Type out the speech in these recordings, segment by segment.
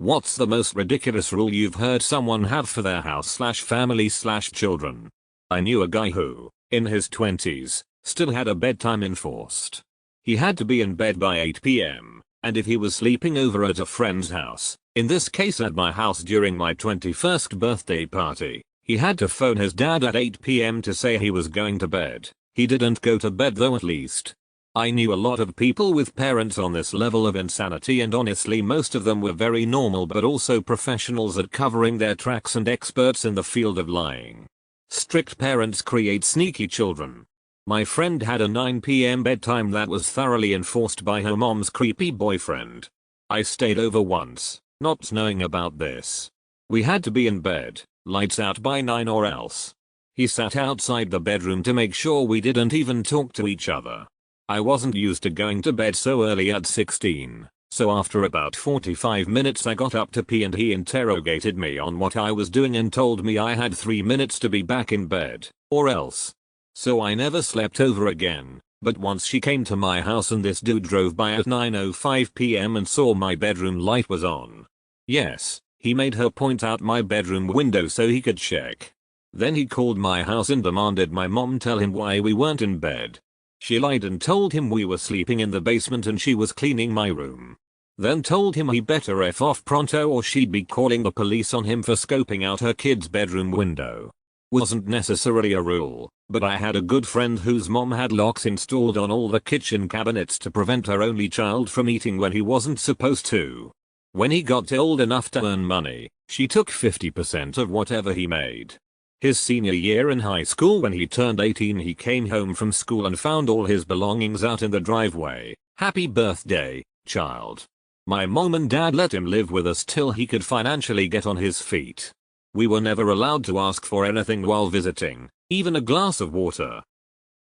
What's the most ridiculous rule you've heard someone have for their house/family/children? I knew a guy who, in his 20s, still had a bedtime enforced. He had to be in bed by 8 p.m., and if he was sleeping over at a friend's house, in this case at my house during my 21st birthday party, he had to phone his dad at 8 p.m. to say he was going to bed. He didn't go to bed though, at least. I knew a lot of people with parents on this level of insanity, and honestly most of them were very normal but also professionals at covering their tracks and experts in the field of lying. Strict parents create sneaky children. My friend had a 9 p.m. bedtime that was thoroughly enforced by her mom's creepy boyfriend. I stayed over once, not knowing about this. We had to be in bed, lights out by 9 or else. He sat outside the bedroom to make sure we didn't even talk to each other. I wasn't used to going to bed so early at 16, so after about 45 minutes I got up to pee and he interrogated me on what I was doing and told me I had 3 minutes to be back in bed, or else. So I never slept over again, but once she came to my house and this dude drove by at 9:05 p.m. and saw my bedroom light was on. Yes, he made her point out my bedroom window so he could check. Then he called my house and demanded my mom tell him why we weren't in bed. She lied and told him we were sleeping in the basement and she was cleaning my room. Then told him he better F off pronto or she'd be calling the police on him for scoping out her kid's bedroom window. Wasn't necessarily a rule, but I had a good friend whose mom had locks installed on all the kitchen cabinets to prevent her only child from eating when he wasn't supposed to. When he got old enough to earn money, she took 50% of whatever he made. His senior year in high school, when he turned 18, he came home from school and found all his belongings out in the driveway. Happy birthday, child. My mom and dad let him live with us till he could financially get on his feet. We were never allowed to ask for anything while visiting, even a glass of water.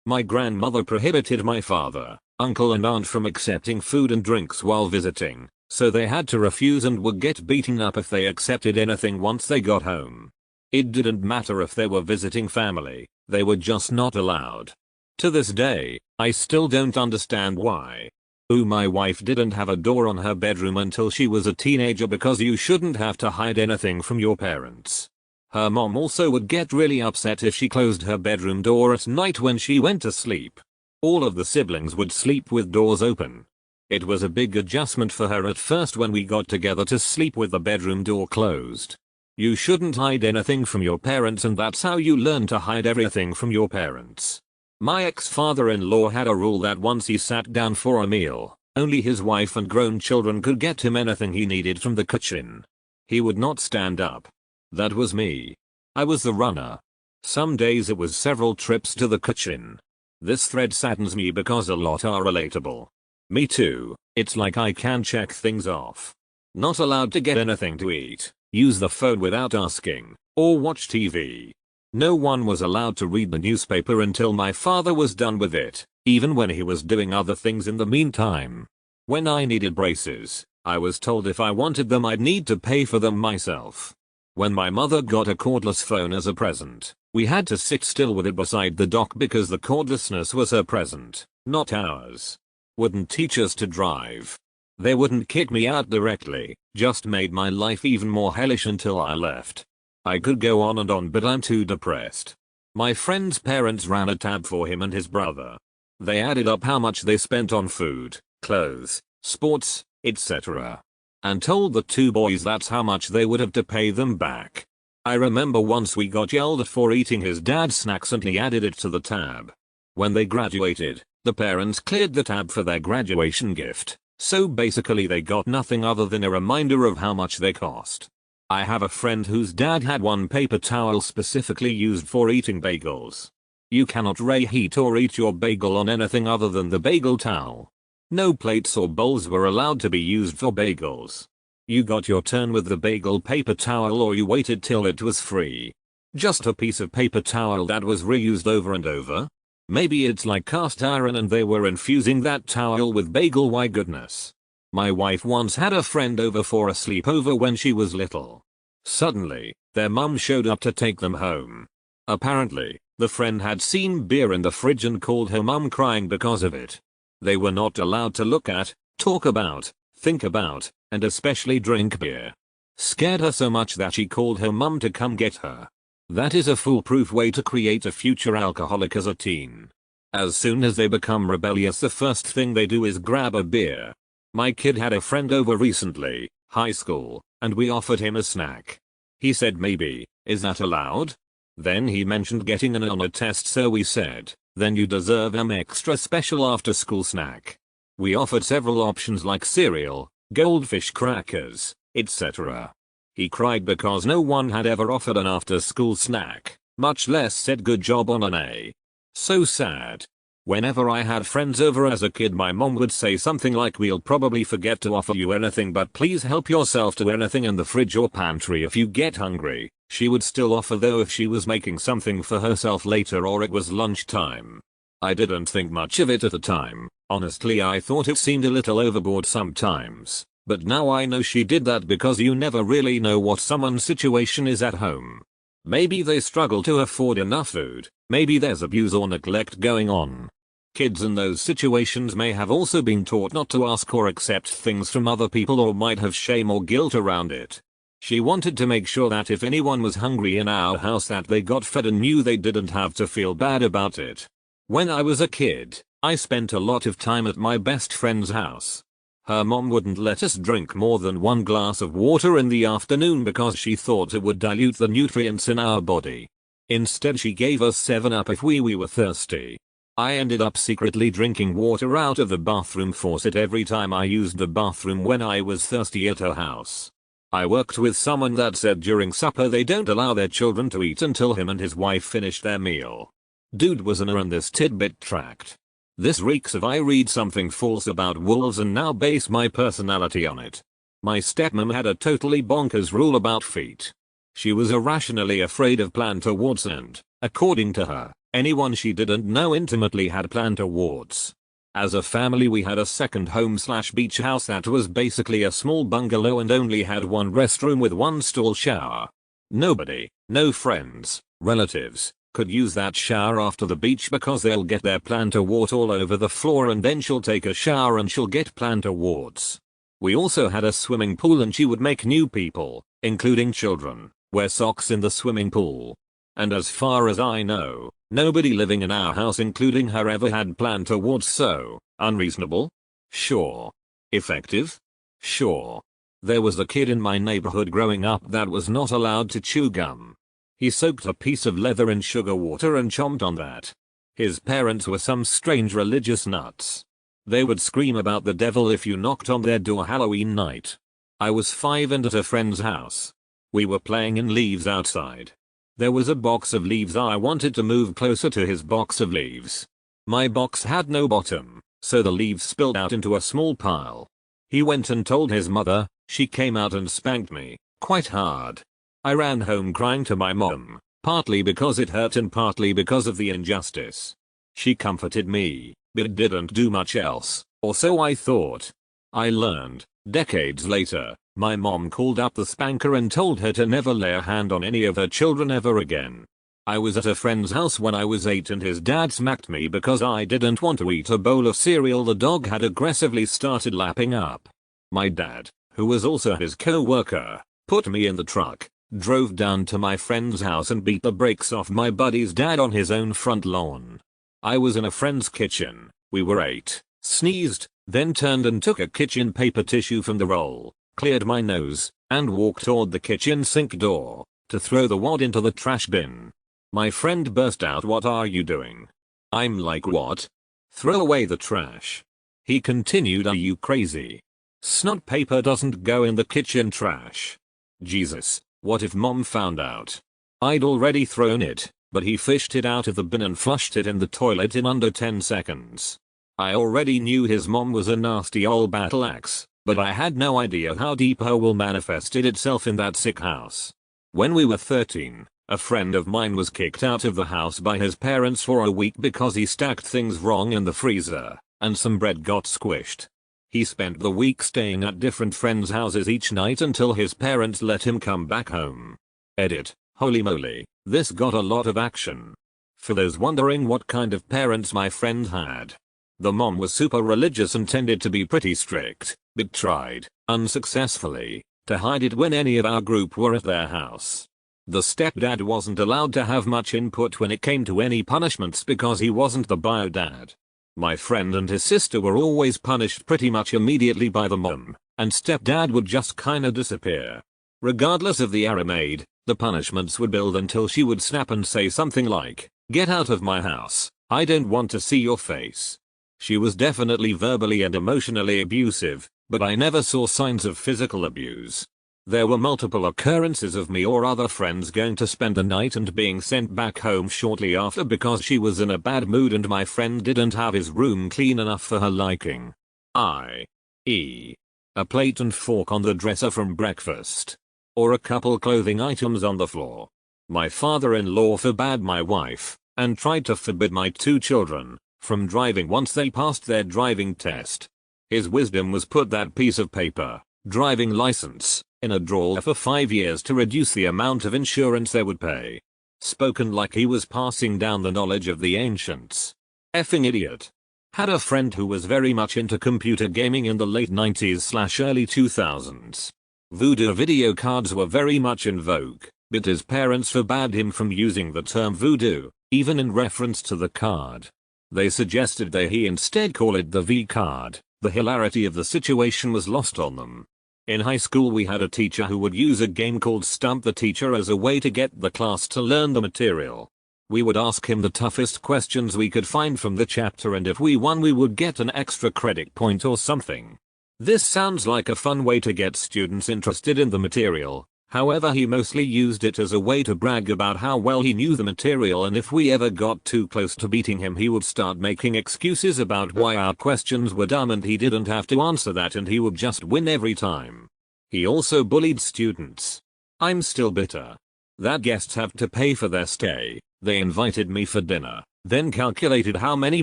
My grandmother prohibited my father, uncle and aunt from accepting food and drinks while visiting, so they had to refuse and would get beaten up if they accepted anything once they got home. It didn't matter if they were visiting family, they were just not allowed. To this day, I still don't understand why. My wife didn't have a door on her bedroom until she was a teenager because you shouldn't have to hide anything from your parents. Her mom also would get really upset if she closed her bedroom door at night when she went to sleep. All of the siblings would sleep with doors open. It was a big adjustment for her at first when we got together to sleep with the bedroom door closed. You shouldn't hide anything from your parents, and that's how you learn to hide everything from your parents. My ex-father-in-law had a rule that once he sat down for a meal, only his wife and grown children could get him anything he needed from the kitchen. He would not stand up. That was me. I was the runner. Some days it was several trips to the kitchen. This thread saddens me because a lot are relatable. Me too. It's like I can check things off. Not allowed to get anything to eat, use the phone without asking, or watch TV. No one was allowed to read the newspaper until my father was done with it, even when he was doing other things in the meantime. When I needed braces, I was told if I wanted them I'd need to pay for them myself. When my mother got a cordless phone as a present, we had to sit still with it beside the dock because the cordlessness was her present, not ours. Wouldn't teach us to drive. They wouldn't kick me out directly, just made my life even more hellish until I left. I could go on and on, but I'm too depressed. My friend's parents ran a tab for him and his brother. They added up how much they spent on food, clothes, sports, etc. and told the two boys that's how much they would have to pay them back. I remember once we got yelled at for eating his dad's snacks and he added it to the tab. When they graduated, the parents cleared the tab for their graduation gift. So basically they got nothing other than a reminder of how much they cost. I have a friend whose dad had one paper towel specifically used for eating bagels. You cannot reheat or eat your bagel on anything other than the bagel towel. No plates or bowls were allowed to be used for bagels. You got your turn with the bagel paper towel or you waited till it was free. Just a piece of paper towel that was reused over and over? Maybe it's like cast iron and they were infusing that towel with bagel, why goodness. My wife once had a friend over for a sleepover when she was little. Suddenly, their mum showed up to take them home. Apparently, the friend had seen beer in the fridge and called her mum crying because of it. They were not allowed to look at, talk about, think about, and especially drink beer. Scared her so much that she called her mum to come get her. That is a foolproof way to create a future alcoholic as a teen. As soon as they become rebellious, the first thing they do is grab a beer. My kid had a friend over recently, high school, and we offered him a snack. He said maybe, is that allowed? Then he mentioned getting an honor test, so we said, then you deserve an extra special after school snack. We offered several options like cereal, goldfish crackers, etc. He cried because no one had ever offered an after school snack, much less said good job on an A. So sad. Whenever I had friends over as a kid, my mom would say something like, we'll probably forget to offer you anything, but please help yourself to anything in the fridge or pantry if you get hungry. She would still offer though if she was making something for herself later or it was lunchtime. I didn't think much of it at the time. Honestly, I thought it seemed a little overboard sometimes. But now I know she did that because you never really know what someone's situation is at home. Maybe they struggle to afford enough food. Maybe there's abuse or neglect going on. Kids in those situations may have also been taught not to ask or accept things from other people, or might have shame or guilt around it. She wanted to make sure that if anyone was hungry in our house that they got fed and knew they didn't have to feel bad about it. When I was a kid, I spent a lot of time at my best friend's house. Her mom wouldn't let us drink more than one glass of water in the afternoon because she thought it would dilute the nutrients in our body. Instead, she gave us 7-Up if we were thirsty. I ended up secretly drinking water out of the bathroom faucet every time I used the bathroom when I was thirsty at her house. I worked with someone that said during supper they don't allow their children to eat until him and his wife finished their meal. Dude was an on this tidbit tract. This reeks of I read something false about wolves and now base my personality on it. My stepmom had a totally bonkers rule about feet. She was irrationally afraid of plantar warts and, according to her, anyone she didn't know intimately had plantar warts. As a family we had a second home/beach house that was basically a small bungalow and only had one restroom with one stall shower. Nobody, no friends, relatives, could use that shower after the beach because they'll get their plantar wart all over the floor and then she'll take a shower and she'll get plantar warts. We also had a swimming pool and she would make new people, including children, wear socks in the swimming pool. And as far as I know, nobody living in our house including her ever had plantar warts. So, unreasonable? Sure. Effective? Sure. There was a kid in my neighborhood growing up that was not allowed to chew gum. He soaked a piece of leather in sugar water and chomped on that. His parents were some strange religious nuts. They would scream about the devil if you knocked on their door Halloween night. I was 5 and at a friend's house. We were playing in leaves outside. There was a box of leaves. I wanted to move closer to his box of leaves. My box had no bottom, so the leaves spilled out into a small pile. He went and told his mother. She came out and spanked me, quite hard. I ran home crying to my mom, partly because it hurt and partly because of the injustice. She comforted me, but didn't do much else, or so I thought. I learned, decades later, my mom called up the spanker and told her to never lay a hand on any of her children ever again. I was at a friend's house when I was 8 and his dad smacked me because I didn't want to eat a bowl of cereal the dog had aggressively started lapping up. My dad, who was also his co-worker, put me in the truck, drove down to my friend's house and beat the brakes off my buddy's dad on his own front lawn. I was in a friend's kitchen, we were 8, sneezed, then turned and took a kitchen paper tissue from the roll, cleared my nose, and walked toward the kitchen sink door, to throw the wad into the trash bin. My friend burst out, "What are you doing?" I'm like, "What? Throw away the trash." He continued, "Are you crazy? Snot paper doesn't go in the kitchen trash." Jesus. What if mom found out? I'd already thrown it, but he fished it out of the bin and flushed it in the toilet in under 10 seconds. I already knew his mom was a nasty old battle axe, but I had no idea how deep her will manifested itself in that sick house. When we were 13, a friend of mine was kicked out of the house by his parents for a week because he stacked things wrong in the freezer, and some bread got squished. He spent the week staying at different friends' houses each night until his parents let him come back home. Edit. Holy moly, this got a lot of action. For those wondering what kind of parents my friend had, the mom was super religious and tended to be pretty strict, but tried, unsuccessfully, to hide it when any of our group were at their house. The stepdad wasn't allowed to have much input when it came to any punishments because he wasn't the bio dad. My friend and his sister were always punished pretty much immediately by the mom, and stepdad would just kinda disappear. Regardless of the error made, the punishments would build until she would snap and say something like, "Get out of my house, I don't want to see your face." She was definitely verbally and emotionally abusive, but I never saw signs of physical abuse. There were multiple occurrences of me or other friends going to spend the night and being sent back home shortly after because she was in a bad mood and my friend didn't have his room clean enough for her liking. i.e. a plate and fork on the dresser from breakfast. Or a couple clothing items on the floor. My father-in-law forbade my wife, and tried to forbid my 2 children, from driving once they passed their driving test. His wisdom was put that piece of paper, driving license, in a drawer for 5 years to reduce the amount of insurance they would pay. Spoken like he was passing down the knowledge of the ancients. Effing idiot. Had a friend who was very much into computer gaming in the late 90s/early 2000s. Voodoo video cards were very much in vogue, but his parents forbade him from using the term voodoo, even in reference to the card. They suggested that he instead call it the V card. The hilarity of the situation was lost on them. In high school we had a teacher who would use a game called Stump the Teacher as a way to get the class to learn the material. We would ask him the toughest questions we could find from the chapter and if we won we would get an extra credit point or something. This sounds like a fun way to get students interested in the material, however he mostly used it as a way to brag about how well he knew the material and if we ever got too close to beating him he would start making excuses about why our questions were dumb and he didn't have to answer that and he would just win every time. He also bullied students. I'm still bitter. That guests have to pay for their stay, they invited me for dinner, then calculated how many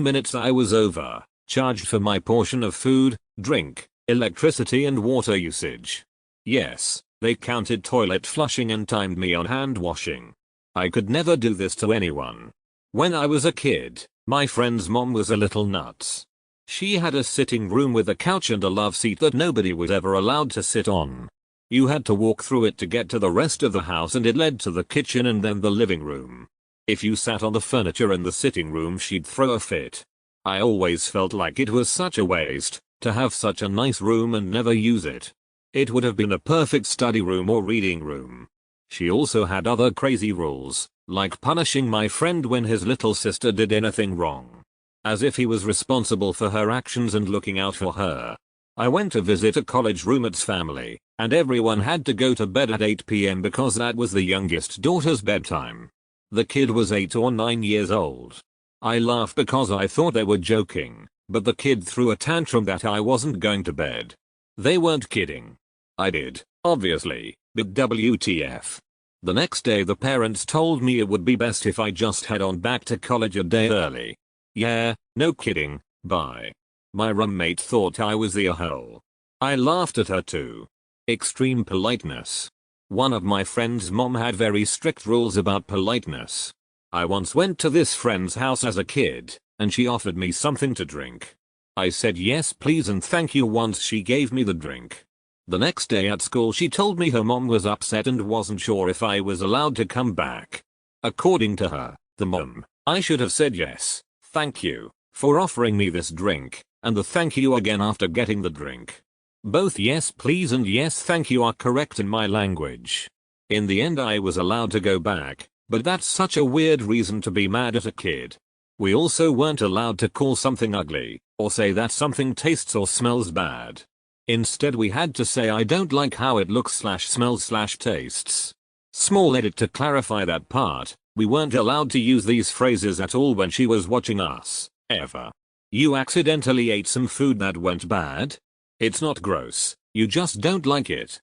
minutes I was over, charged for my portion of food, drink, electricity and water usage. Yes, they counted toilet flushing and timed me on hand washing. I could never do this to anyone. When I was a kid, my friend's mom was a little nuts. She had a sitting room with a couch and a love seat that nobody was ever allowed to sit on. You had to walk through it to get to the rest of the house and it led to the kitchen and then the living room. If you sat on the furniture in the sitting room she'd throw a fit. I always felt like it was such a waste to have such a nice room and never use it. It would have been a perfect study room or reading room. She also had other crazy rules, like punishing my friend when his little sister did anything wrong. As if he was responsible for her actions and looking out for her. I went to visit a college roommate's family, and everyone had to go to bed at 8 p.m. because that was the youngest daughter's bedtime. The kid was 8 or 9 years old. I laughed because I thought they were joking, but the kid threw a tantrum that I wasn't going to bed. They weren't kidding. I did, obviously, but WTF. The next day the parents told me it would be best if I just head on back to college a day early. Yeah, no kidding, bye. My roommate thought I was the a-hole. I laughed at her too. Extreme politeness. One of my friend's mom had very strict rules about politeness. I once went to this friend's house as a kid, and she offered me something to drink. I said yes please and thank you once she gave me the drink. The next day at school she told me her mom was upset and wasn't sure if I was allowed to come back. According to her, the mom, I should have said yes, thank you, for offering me this drink, and the thank you again after getting the drink. Both yes please and yes thank you are correct in my language. In the end I was allowed to go back, but that's such a weird reason to be mad at a kid. We also weren't allowed to call something ugly, or say that something tastes or smells bad. Instead we had to say I don't like how it looks/smells/tastes. Small edit to clarify that part, we weren't allowed to use these phrases at all when she was watching us, ever. You accidentally ate some food that went bad? It's not gross, you just don't like it.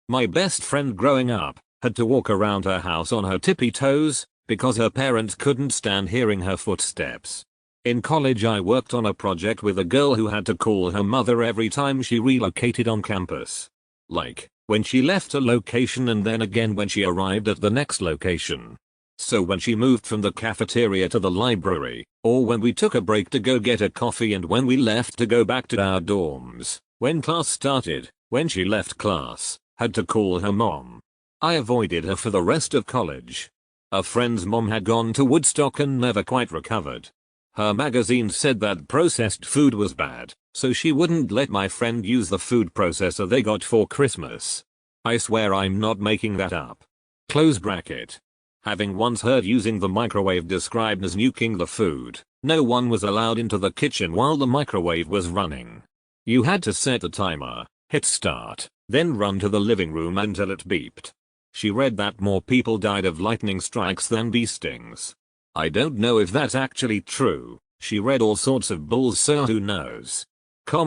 My best friend growing up had to walk around her house on her tippy toes because her parents couldn't stand hearing her footsteps. In college I worked on a project with a girl who had to call her mother every time she relocated on campus. Like, when she left a location and then again when she arrived at the next location. So when she moved from the cafeteria to the library, or when we took a break to go get a coffee and when we left to go back to our dorms. When class started, when she left class, had to call her mom. I avoided her for the rest of college. A friend's mom had gone to Woodstock and never quite recovered. Her magazine said that processed food was bad, so she wouldn't let my friend use the food processor they got for Christmas. I swear I'm not making that up. Close bracket. Having once heard using the microwave described as nuking the food, no one was allowed into the kitchen while the microwave was running. You had to set the timer, hit start, then run to the living room until it beeped. She read that more people died of lightning strikes than bee stings. I don't know if that's actually true. She read all sorts of bulls, so who knows.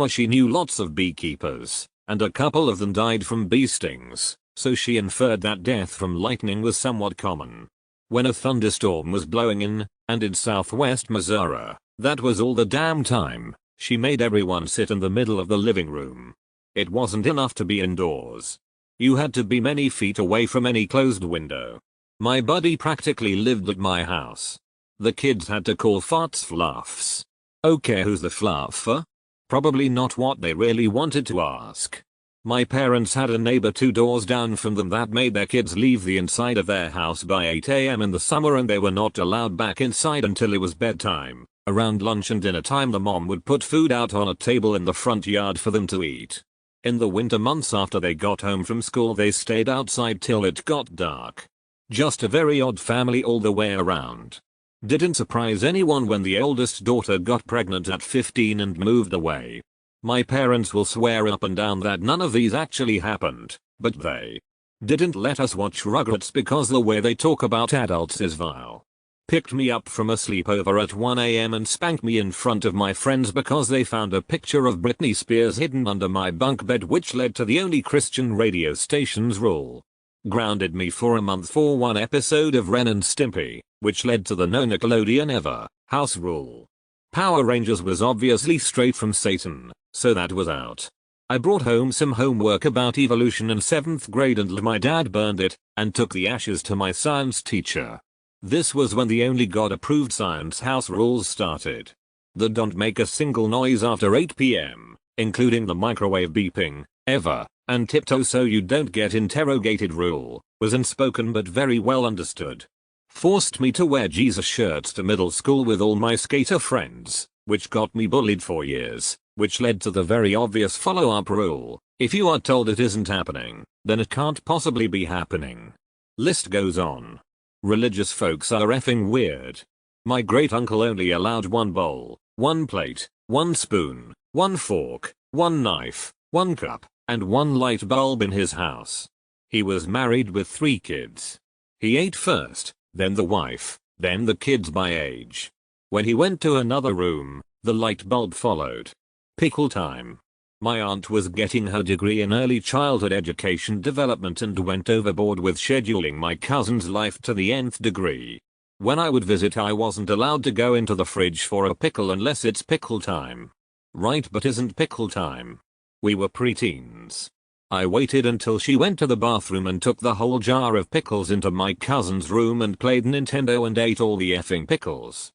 She knew lots of beekeepers, and a couple of them died from bee stings, so she inferred that death from lightning was somewhat common. When a thunderstorm was blowing in, and in southwest Missouri, that was all the damn time. She made everyone sit in the middle of the living room. It wasn't enough to be indoors. You had to be many feet away from any closed window. My buddy practically lived at my house. The kids had to call farts fluffs. Okay, who's the fluffer? Probably not what they really wanted to ask. My parents had a neighbor 2 doors down from them that made their kids leave the inside of their house by 8 AM in the summer, and they were not allowed back inside until it was bedtime. Around lunch and dinner time the mom would put food out on a table in the front yard for them to eat. In the winter months after they got home from school they stayed outside till it got dark. Just a very odd family all the way around. Didn't surprise anyone when the oldest daughter got pregnant at 15 and moved away. My parents will swear up and down that none of these actually happened, but they didn't let us watch Rugrats because the way they talk about adults is vile. Picked me up from a sleepover at 1 AM and spanked me in front of my friends because they found a picture of Britney Spears hidden under my bunk bed, which led to the only Christian radio station's rule. Grounded me for a month for one episode of Ren and Stimpy, which led to the no Nickelodeon ever house rule. Power Rangers was obviously straight from Satan, so that was out. I brought home some homework about evolution in 7th grade and my dad burned it and took the ashes to my science teacher. This was when the only God-approved science house rules started. The don't make a single noise after 8 PM, including the microwave beeping, ever, and tiptoe so you don't get interrogated rule, was unspoken but very well understood. Forced me to wear Jesus shirts to middle school with all my skater friends, which got me bullied for years, which led to the very obvious follow-up rule: if you are told it isn't happening, then it can't possibly be happening. List goes on. Religious folks are effing weird. My great uncle only allowed 1 bowl, 1 plate, 1 spoon, 1 fork, 1 knife, 1 cup, and 1 light bulb in his house. He was married with 3 kids. He ate first, then the wife, then the kids by age. When he went to another room, the light bulb followed. Pickle time. My aunt was getting her degree in early childhood education development and went overboard with scheduling my cousin's life to the nth degree. When I would visit I wasn't allowed to go into the fridge for a pickle unless it's pickle time. Right, but isn't pickle time? We were preteens. I waited until she went to the bathroom and took the whole jar of pickles into my cousin's room and played Nintendo and ate all the effing pickles.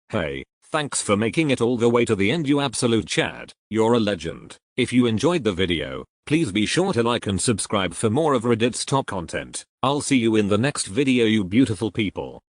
Hey, thanks for making it all the way to the end, you absolute Chad. You're a legend. If you enjoyed the video, please be sure to like and subscribe for more of Reddit's top content. I'll see you in the next video, you beautiful people.